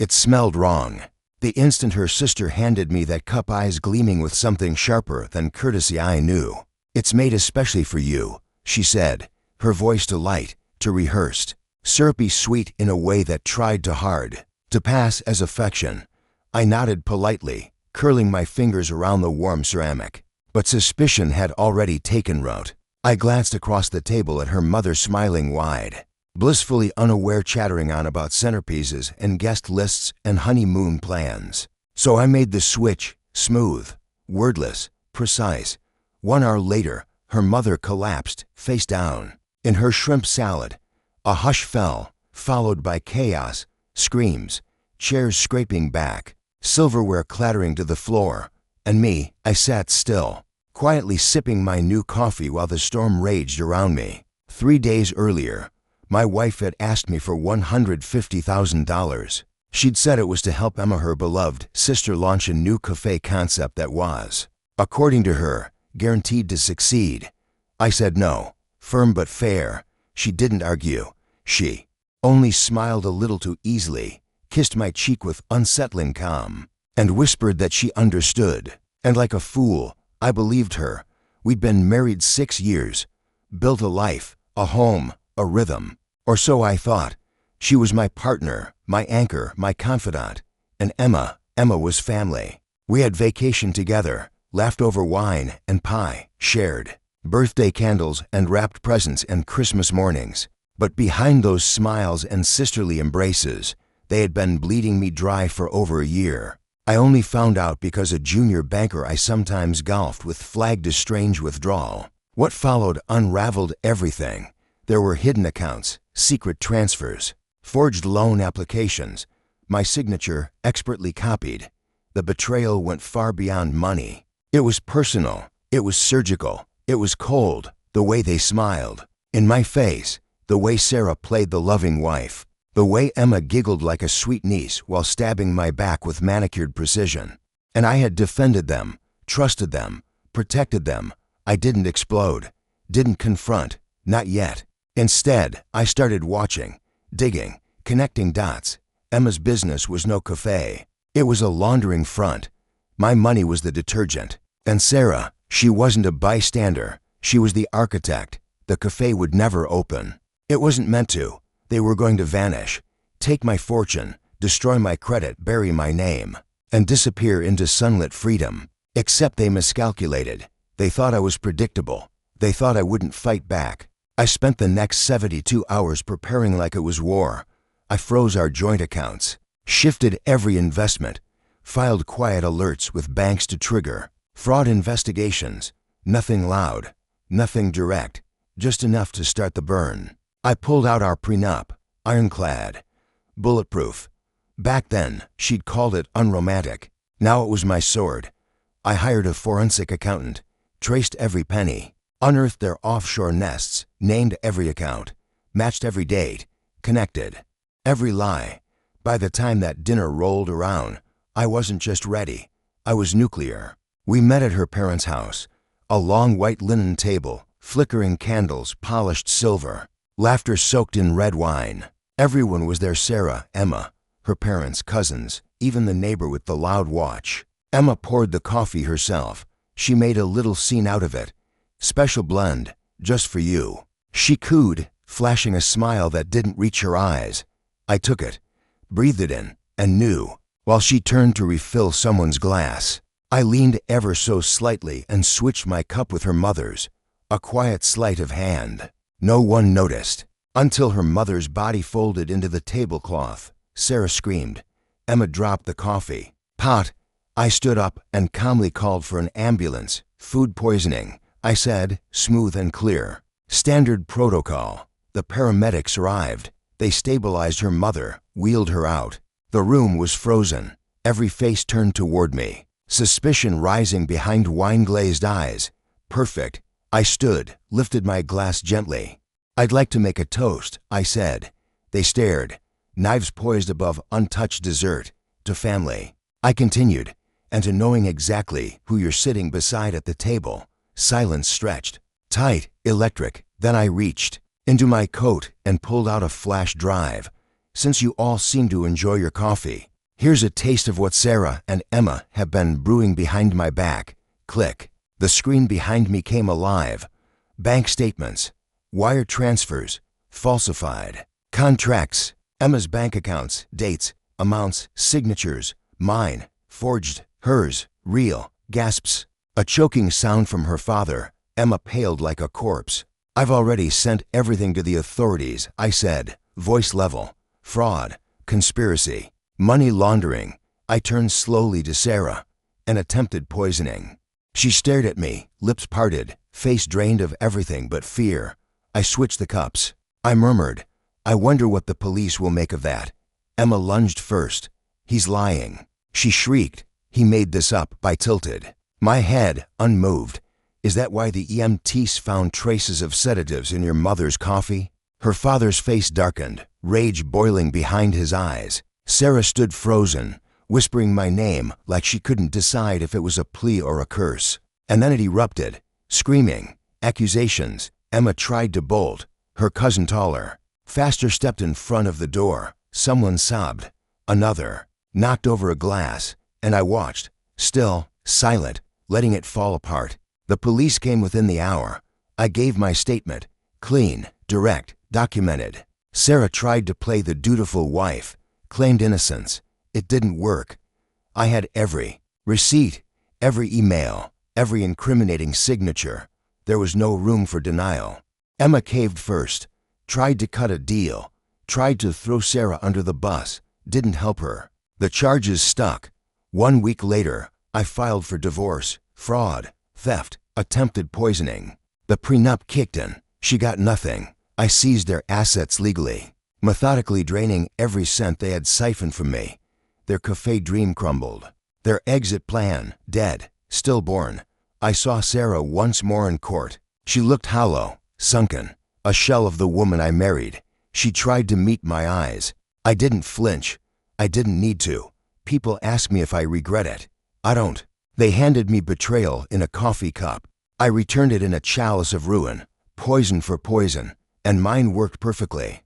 It smelled wrong. The instant her sister handed me that cup, eyes gleaming with something sharper than courtesy, I knew. "It's made especially for you," she said, her voice too light, too rehearsed, syrupy sweet in a way that tried too hard to pass as affection. I nodded politely, curling my fingers around the warm ceramic. But suspicion had already taken root. I glanced across the table at her mother, smiling wide, blissfully unaware, chattering on about centerpieces and guest lists and honeymoon plans. So I made the switch, smooth, wordless, precise. 1 hour later, her mother collapsed, face down, in her shrimp salad. A hush fell, followed by chaos, screams, chairs scraping back, silverware clattering to the floor, and me. I sat still, quietly sipping my new coffee while the storm raged around me. 3 days earlier, my wife had asked me for $150,000. She'd said it was to help Emma, her beloved sister, launch a new cafe concept that was, according to her, guaranteed to succeed. I said no, firm but fair. She didn't argue. She only smiled a little too easily, kissed my cheek with unsettling calm, and whispered that she understood. And like a fool, I believed her. We'd been married 6 years, built a life, a home, a rhythm. Or so I thought. She was my partner, my anchor, my confidant. And Emma was family. We had vacation together, laughed over wine and pie, shared birthday candles and wrapped presents and Christmas mornings. But behind those smiles and sisterly embraces, they had been bleeding me dry for over a year. I only found out because a junior banker I sometimes golfed with flagged a strange withdrawal. What followed unraveled everything. There were hidden accounts, secret transfers, forged loan applications, my signature expertly copied. The betrayal went far beyond money. It was personal, it was surgical, it was cold, the way they smiled in my face, the way Sarah played the loving wife, the way Emma giggled like a sweet niece while stabbing my back with manicured precision. And I had defended them, trusted them, protected them. I didn't explode, didn't confront, not yet. Instead, I started watching, digging, connecting dots. Emma's business was no cafe. It was a laundering front. My money was the detergent. And Sarah, she wasn't a bystander. She was the architect. The cafe would never open. It wasn't meant to. They were going to vanish, take my fortune, destroy my credit, bury my name, and disappear into sunlit freedom. Except they miscalculated. They thought I was predictable. They thought I wouldn't fight back. I spent the next 72 hours preparing like it was war. I froze our joint accounts, shifted every investment, filed quiet alerts with banks to trigger fraud investigations. Nothing loud, nothing direct, just enough to start the burn. I pulled out our prenup, ironclad, bulletproof. Back then, she'd called it unromantic. Now it was my sword. I hired a forensic accountant, traced every penny, unearthed their offshore nests, named every account, matched every date, connected every lie. By the time that dinner rolled around, I wasn't just ready. I was nuclear. We met at her parents' house, a long white linen table, flickering candles, polished silver, laughter soaked in red wine. Everyone was there: Sarah, Emma, her parents, cousins, even the neighbor with the loud watch. Emma poured the coffee herself. She made a little scene out of it. "Special blend, just for you," she cooed, flashing a smile that didn't reach her eyes. I took it, breathed it in, and knew. While she turned to refill someone's glass, I leaned ever so slightly and switched my cup with her mother's, a quiet sleight of hand. No one noticed, until her mother's body folded into the tablecloth. Sarah screamed. Emma dropped the coffee pot. I stood up and calmly called for an ambulance. "Food poisoning," I said, smooth and clear. "Standard protocol." The paramedics arrived. They stabilized her mother, wheeled her out. The room was frozen. Every face turned toward me, suspicion rising behind wine-glazed eyes. "Perfect." I stood, lifted my glass gently. "I'd like to make a toast," I said. They stared, knives poised above untouched dessert. "To family," I continued, "and to knowing exactly who you're sitting beside at the table." Silence stretched, tight, electric. Then I reached into my coat and pulled out a flash drive. "Since you all seem to enjoy your coffee, Here's a taste of what Sarah and Emma have been brewing behind my back. Click. The screen behind me came alive. Bank statements, wire transfers, falsified, contracts, Emma's bank accounts, dates, amounts, signatures, mine, forged, hers, real, gasps. A choking sound from her father. Emma paled like a corpse. I've already sent everything to the authorities, I said, voice level. Fraud, conspiracy, money laundering. I turned slowly to Sarah. An attempted poisoning. She stared at me, lips parted, face drained of everything but fear. I switched the cups. I murmured, I wonder what the police will make of that. Emma lunged first. He's lying. She shrieked. He made this up. I tilted. My head, unmoved. Is that why the EMTs found traces of sedatives in your mother's coffee? Her father's face darkened, rage boiling behind his eyes. Sarah stood frozen, whispering my name like she couldn't decide if it was a plea or a curse. And then it erupted, screaming, accusations. Emma tried to bolt. Her cousin, taller, faster, stepped in front of the door. Someone sobbed. Another knocked over a glass, and I watched, still, silent, letting it fall apart. The police came within the hour. I gave my statement, clean, direct, documented. Sarah tried to play the dutiful wife, claimed innocence. It didn't work. I had every receipt, every email, every incriminating signature. There was no room for denial. Emma caved first, tried to cut a deal, tried to throw Sarah under the bus. Didn't help her. The charges stuck. 1 week later, I filed for divorce, fraud, theft, attempted poisoning. The prenup kicked in. She got nothing. I seized their assets legally, methodically draining every cent they had siphoned from me. Their cafe dream crumbled. Their exit plan, dead, stillborn. I saw Sarah once more in court. She looked hollow, sunken, a shell of the woman I married. She tried to meet my eyes. I didn't flinch. I didn't need to. People ask me if I regret it. I don't. They handed me betrayal in a coffee cup. I returned it in a chalice of ruin, poison for poison, and mine worked perfectly.